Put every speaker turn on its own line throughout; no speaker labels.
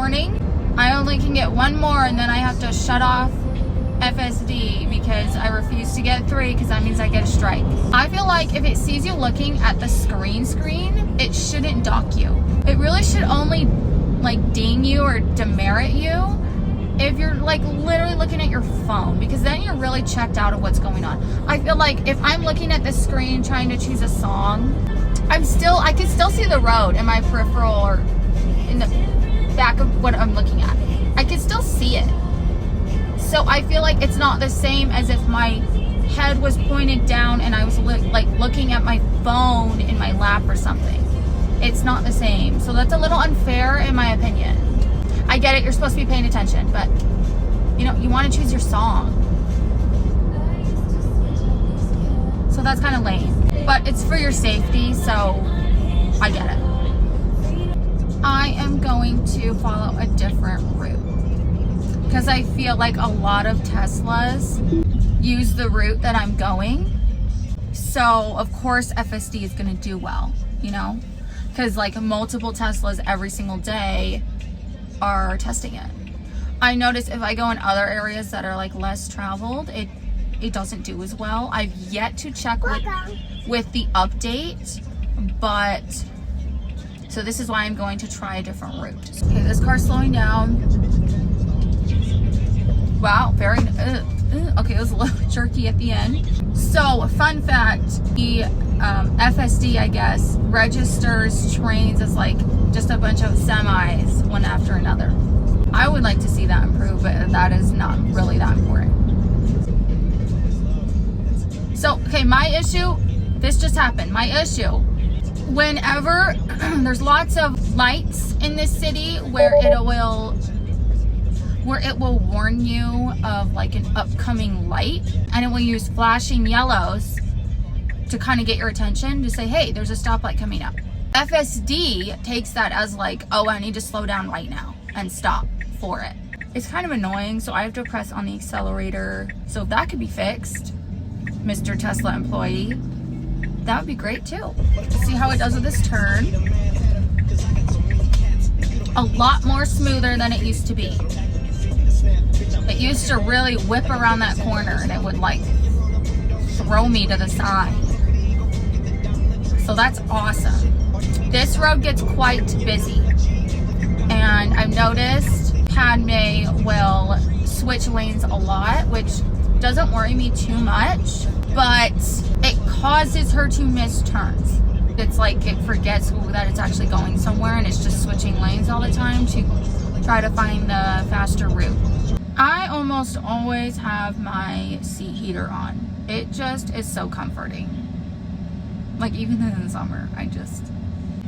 morning. I only can get one more and then I have to shut off FSD because I refuse to get 3 because that means I get a strike. I feel like if it sees you looking at the screen, it shouldn't dock you. It really should only like ding you or demerit you if you're like literally looking at your phone, because then you're really checked out of what's going on. I feel like if I'm looking at the screen trying to choose a song, I can still see the road in my peripheral or in the back of what I'm looking at. I can still see it. So I feel like it's not the same as if my head was pointed down and I was like looking at my phone in my lap or something. It's not the same. So that's a little unfair in my opinion. I get it, you're supposed to be paying attention, but you know, you want to choose your song. So that's kind of lame. But it's for your safety, so I get it. I am going to follow a different route because I feel like a lot of Teslas use the route that I'm going. So of course FSD is going to do well, you know, because like multiple Teslas every single day are testing it. I notice if I go in other areas that are like less traveled, it doesn't do as well. I've yet to check with the update, but so this is why I'm going to try a different route. Okay, this car's slowing down. Wow, very okay, it was a little jerky at the end. So fun fact, the FSD, I guess, registers trains as like just a bunch of semis one after another. I would like to see that improve, but that is not really that important. So, okay, my issue, this just happened. My issue, whenever there's lots of lights in this city where it will warn you of like an upcoming light, and it will use flashing yellows to kind of get your attention to say, hey, there's a stoplight coming up. FSD takes that as like, oh, I need to slow down right now and stop for it. It's kind of annoying, so I have to press on the accelerator. So if that could be fixed, Mr. Tesla employee, that would be great too. See how it does with this turn. A lot more smoother than it used to be. It used to really whip around that corner and it would like throw me to the side. So that's awesome. This road gets quite busy, and I've noticed Padme will switch lanes a lot, which doesn't worry me too much, but it causes her to miss turns. It's like it forgets that it's actually going somewhere and it's just switching lanes all the time to try to find the faster route. I almost always have my seat heater on. It just is so comforting. Like even in the summer,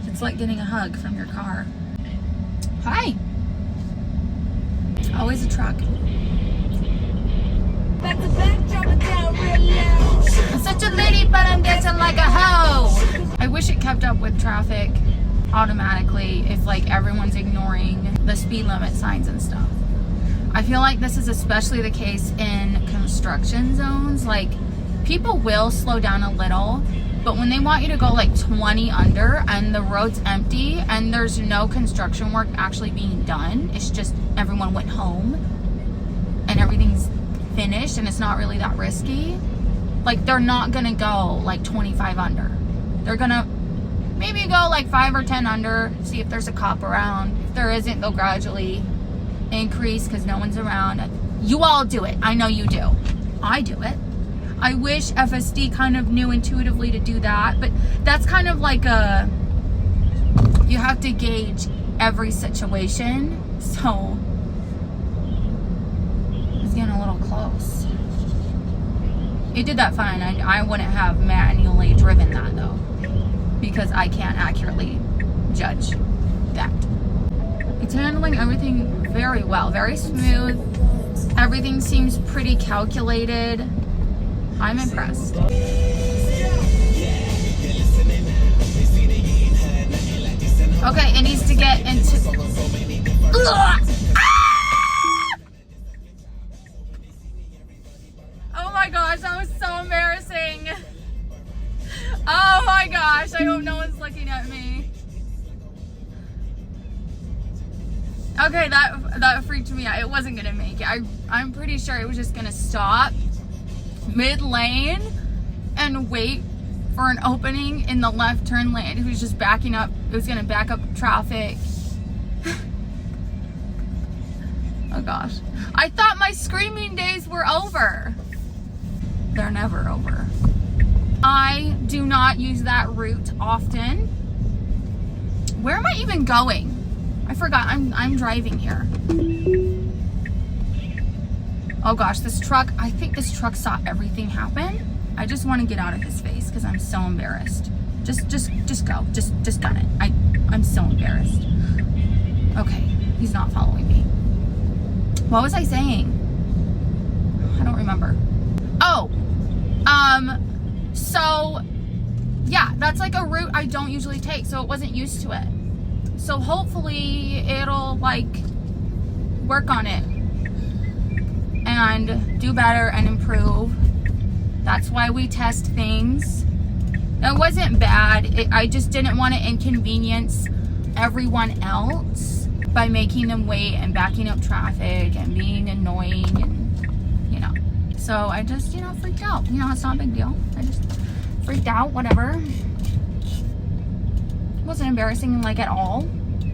it's like getting a hug from your car. Hi. Always a truck. Back to back, dropping down real low. I'm such a lady, but I'm dancing like a hoe. I wish it kept up with traffic automatically if like everyone's ignoring the speed limit signs and stuff. I feel like this is especially the case in construction zones. Like people will slow down a little, but when they want you to go like 20 under and the road's empty and there's no construction work actually being done, it's just everyone went home and everything's finished and it's not really that risky, like they're not gonna go like 25 under. They're gonna maybe go like 5 or 10 under, see if there's a cop around. If there isn't, they'll gradually increase because no one's around. You all do it. I know you do. I do it. I wish FSD kind of knew intuitively to do that, but that's kind of like you have to gauge every situation. So it's getting a little close. It did that fine. I wouldn't have manually driven that though, because I can't accurately judge that. It's handling everything very well, very smooth. Everything seems pretty calculated. I'm impressed. Okay, it needs to get into... Ah! Oh my gosh, that was so embarrassing. Oh my gosh, I hope no one's looking at me. Okay, that freaked me out. It wasn't gonna make it. I'm pretty sure it was just gonna stop mid-lane and wait for an opening in the left turn lane. It was just backing up. It was gonna back up traffic. Oh gosh. I thought my screaming days were over. They're never over. I do not use that route often. Where am I even going? I forgot. I'm driving here. Oh gosh, this truck, I think this truck saw everything happen. I just want to get out of his face because I'm so embarrassed. Just go. Just gun it. I'm so embarrassed. Okay, he's not following me. What was I saying? I don't remember. Oh, so yeah, that's like a route I don't usually take, so it wasn't used to it. So hopefully it'll like work on it and do better and improve. That's why we test things. It wasn't bad. I just didn't want to inconvenience everyone else by making them wait and backing up traffic and being annoying and, you know. So I just, you know, freaked out. You know, it's not a big deal. I just freaked out, whatever. It wasn't embarrassing, like, at all.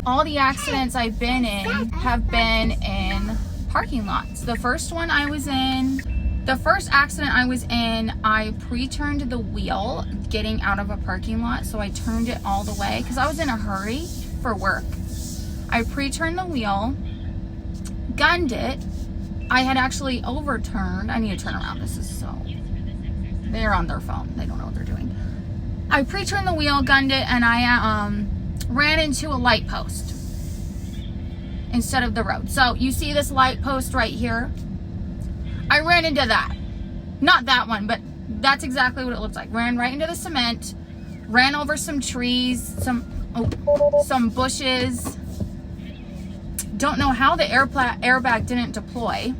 All the accidents I've been in have been in parking lots. The first accident I was in, I pre-turned the wheel getting out of a parking lot. So I turned it all the way because I was in a hurry for work. I pre-turned the wheel, gunned it. I had actually overturned. I need to turn around. This is so... They're on their phone. They don't know what they're doing. I pre-turned the wheel, gunned it, and I ran into a light post instead of the road. So you see this light post right here? I ran into that. Not that one, but that's exactly what it looks like. Ran right into the cement, ran over some trees, some bushes. Don't know how the airbag didn't deploy.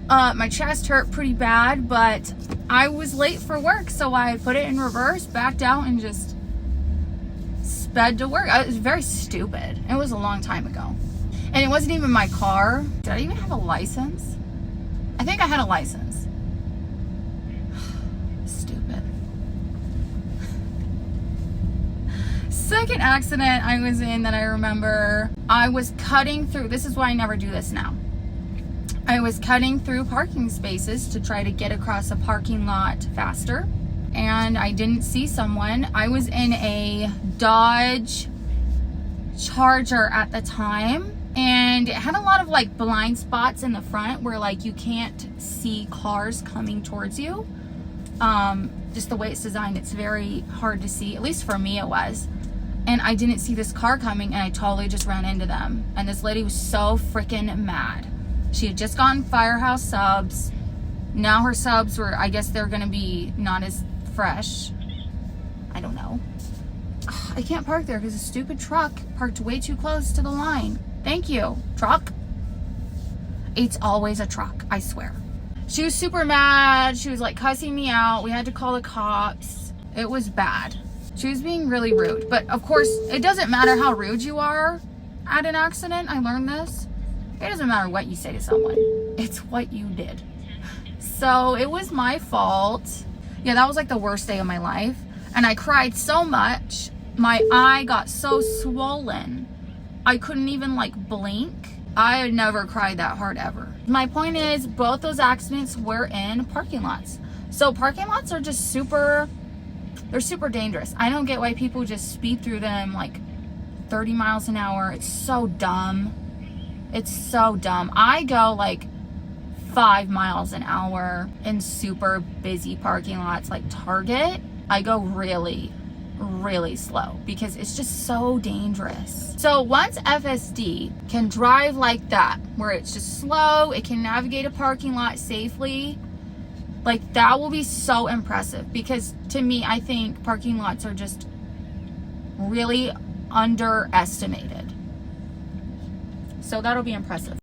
My chest hurt pretty bad, but I was late for work, so I put it in reverse, backed out, and just sped to work. It was very stupid. It was a long time ago. And it wasn't even my car. Did I even have a license? I think I had a license. Stupid. Second accident I was in that I remember, I was cutting through, this is why I never do this now. I was cutting through parking spaces to try to get across a parking lot faster, and I didn't see someone. I was in a Dodge Charger at the time, and it had a lot of like blind spots in the front where like you can't see cars coming towards you. Just the way it's designed, it's very hard to see. At least for me it was. And I didn't see this car coming, and I totally just ran into them. And this lady was so freaking mad. She had just gotten Firehouse subs. Now her subs were, I guess they're gonna be not as fresh. I don't know. I can't park there because a stupid truck parked way too close to the line. Thank you, truck. It's always a truck, I swear. She was super mad. She was like cussing me out. We had to call the cops. It was bad. She was being really rude. But of course, it doesn't matter how rude you are at an accident. I learned this. It doesn't matter what you say to someone. It's what you did. So it was my fault. Yeah, that was like the worst day of my life. And I cried so much. My eye got so swollen. I couldn't even like blink. I had never cried that hard ever. My point is, both those accidents were in parking lots. So parking lots are just they're super dangerous. I don't get why people just speed through them like 30 miles an hour. It's so dumb. It's so dumb. I go like 5 miles an hour in super busy parking lots like Target. I go really, really slow because it's just so dangerous. So once FSD can drive like that, where it's just slow, it can navigate a parking lot safely, like that will be so impressive, because to me, I think parking lots are just really underestimated. So that'll be impressive.